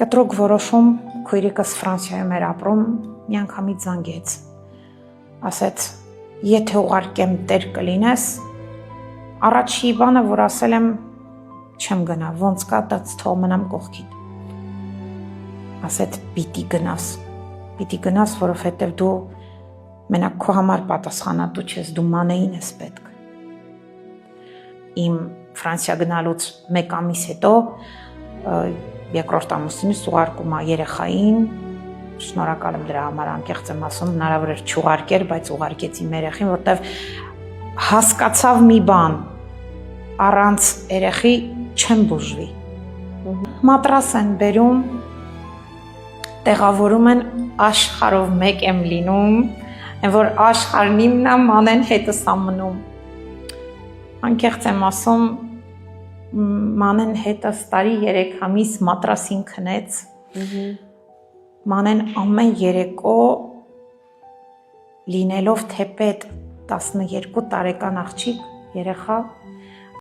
Կտրուկ որոշում քույրիկս Ֆրանսիայում էր ապրում, մի անգամից զանգեց, ասեց, եթե ուղարկեմ տեր կլինես, առաջի բանը, որ ասել եմ, չեմ գնա, ոնց կա, դաց թող մնամ կողքիդ, ասեց, պիտի գնաս, որովհետև դու մենակ քո համար պատասխանատու չես, դու մանեին ես պետք, իմ Ֆրանսիա գնալուց մեկ ամիս հետո, երկրորդ ամուսինս ուղարկում է երեխային, շնորհակալ եմ դրա համար, անկեղծ եմ ասում, հնարավոր էր չուղարկեր, բայց ուղարկեց իմ երեխին, որտեվ հասկացավ մի բան, առանց երեխի չեմ բուժվի։ Մատրաս են բերում, տեղավորում են աշխարհով մեկ եմ լինում, այն որ աշխարհն իմն է, մանեն հետս է մնում։ Անկեղծ եմ ասում, մանեն հետս տարի 3 ամիս մատրասին քնեց, մանեն ամեն երեկո լինելով թեպետ 12 տարեկան աղջիկ երեխա